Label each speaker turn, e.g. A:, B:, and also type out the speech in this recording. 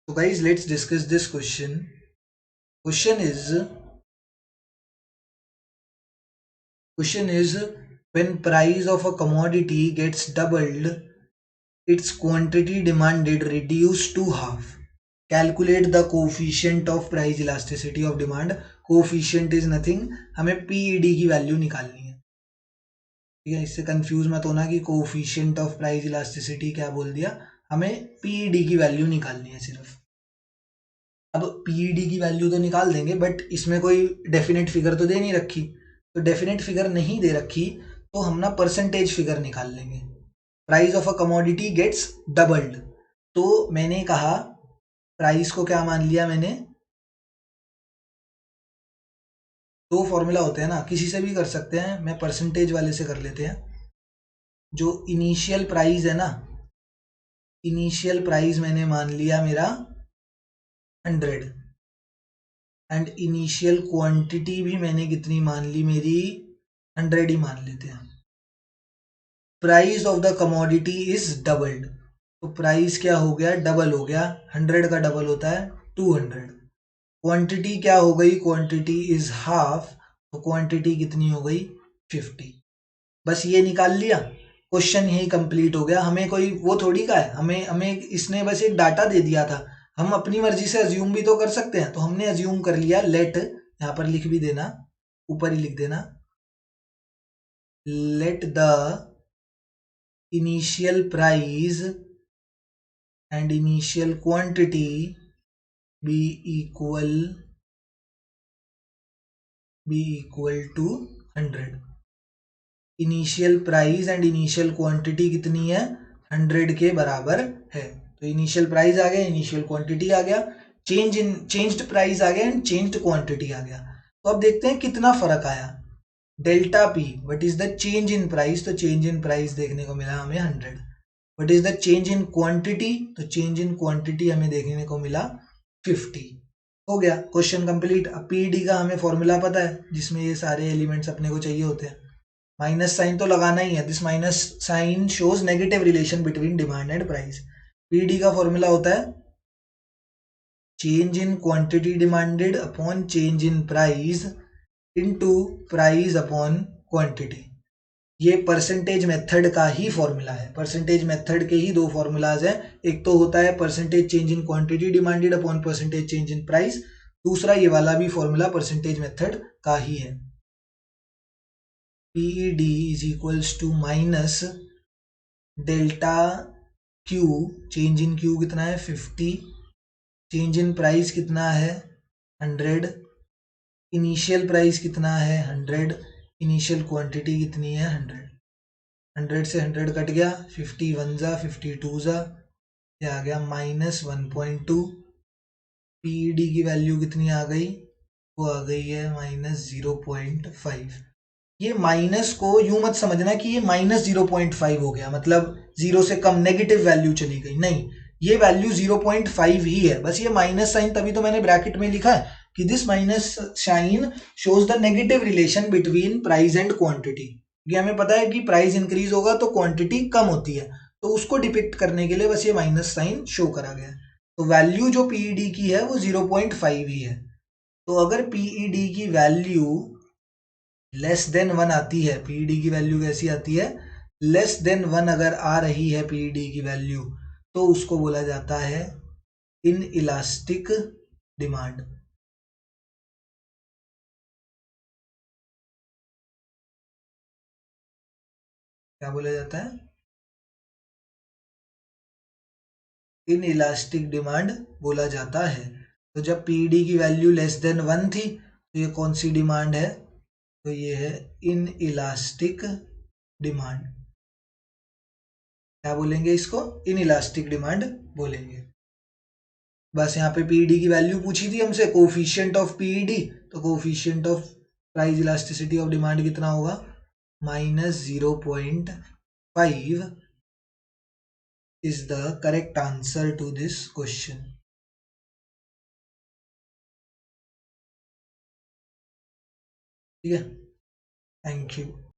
A: So guys, let's discuss this question. Question is when price of a commodity gets doubled, its quantity demanded reduced to half. Calculate the coefficient of price elasticity of demand. Coefficient is nothing, हमें PED की value निकालनी है. ठीक है, इससे confuse मत होना कि कोफिशिएंट ऑफ प्राइस इलास्टिसिटी क्या बोल दिया. हमें पीईडी की वैल्यू निकालनी है सिर्फ. अब पीईडी की वैल्यू तो निकाल देंगे, बट इसमें कोई डेफिनेट फिगर तो दे नहीं रखी. तो डेफिनेट फिगर नहीं दे रखी तो हम ना परसेंटेज फिगर निकाल लेंगे. Price of a commodity gets doubled, तो मैंने कहा प्राइस को क्या मान लिया मैंने, दो फॉर्मूला होते हैं ना, किसी से भी कर सकते हैं, मैं परसेंटेज वाले से कर लेते हैं. जो इनिशियल प्राइस है ना, इनिशियल प्राइस मैंने मान लिया मेरा 100 एंड इनिशियल क्वांटिटी भी मैंने कितनी मान ली, मेरी 100 ही मान लेते हैं. Price of the commodity is doubled, तो प्राइस क्या हो गया, डबल हो गया. 100 का डबल होता है 200. क्वांटिटी क्या हो गई, क्वांटिटी इज हाफ, तो क्वांटिटी कितनी हो गई 50. बस ये निकाल लिया, क्वेश्चन यही कंप्लीट हो गया. हमें कोई वो थोड़ी का है, हमें हमें इसने बस एक डाटा दे दिया था. हम अपनी मर्जी से अज्यूम भी तो कर सकते हैं, तो हमने अज्यूम कर लिया. लेट, यहाँ पर लिख भी देना, ऊपर ही लिख देना, let the initial price and initial quantity be equal to 100. Initial price and initial quantity कितनी है, 100 के बराबर है. तो इनिशियल प्राइस आ गया, इनिशियल क्वांटिटी आ गया, चेंज्ड प्राइस आ गया एंड चेंज्ड क्वांटिटी आ गया. तो अब देखते हैं कितना फर्क आया. Delta P, what is the change in price, तो चेंज इन प्राइस देखने को मिला हमें 100. What is the change in quantity, तो चेंज इन क्वांटिटी हमें देखने को मिला 50. हो गया क्वेश्चन कंप्लीट. अब पीडी का हमें फॉर्मूला पता है, जिसमें ये सारे एलिमेंट्स अपने को चाहिए होते हैं. माइनस साइन तो लगाना ही है. This minus sign shows negative relation between demand and price. PD का फॉर्मूला होता है change in quantity demanded upon change in price into price upon quantity. ये परसेंटेज मेथड का ही फॉर्मूला है. परसेंटेज मेथड के ही दो फॉर्मूलाज हैं. एक तो होता है percentage change in quantity demanded upon percentage change in price. दूसरा ये वाला भी फॉर्मूला परसेंटेज मेथड का ही है. PED is equals to minus delta Q, change in Q कितना है 50, चेंज इन प्राइस कितना है 100, इनिशियल प्राइस कितना है 100, इनिशियल क्वांटिटी कितनी है 100. 100 से 100 कट गया, 50 वन जा 50 टू जा, ये आ गया -1.2. PED की वैल्यू कितनी आ गई, वो आ गई है -0.5. ये माइनस को यूं मत समझना कि ये -0.5 हो गया, मतलब जीरो से कम नेगेटिव वैल्यू चली गई, नहीं. ये वैल्यू 0.5 ही है. बस ये माइनस साइन तभी तो मैंने ब्रैकेट में लिखा है कि this minus sign shows the negative relation between price and quantity. ये हमें पता है कि प्राइस इंक्रीज होगा तो क्वांटिटी कम होती है, तो उसको डिपिक्ट करने के लिए बस ये माइनस साइन शो करा गया. तो वैल्यू जो पीईडी की है वो 0.5 ही है. तो अगर पीईडी की वैल्यू लेस देन 1 आती है, पीईडी की वैल्यू कैसी आती है, लेस देन 1 अगर आ रही है पीईडी की वैल्यू, तो उसको बोला जाता है इन इलास्टिक डिमांड. क्या बोला जाता है, इन इलास्टिक डिमांड बोला जाता है. तो जब पीईडी की वैल्यू लेस देन 1 थी, तो ये कौन सी डिमांड है, तो ये है इन इलास्टिक डिमांड. क्या बोलेंगे इसको, इन इलास्टिक डिमांड बोलेंगे. बस यहाँ पे पीईडी की वैल्यू पूछी थी हमसे, कोफिशिएंट ऑफ पीईडी, तो coefficient of price elasticity of demand कितना होगा, -0.5 is the correct answer to this question. ठीक है, थैंक यू.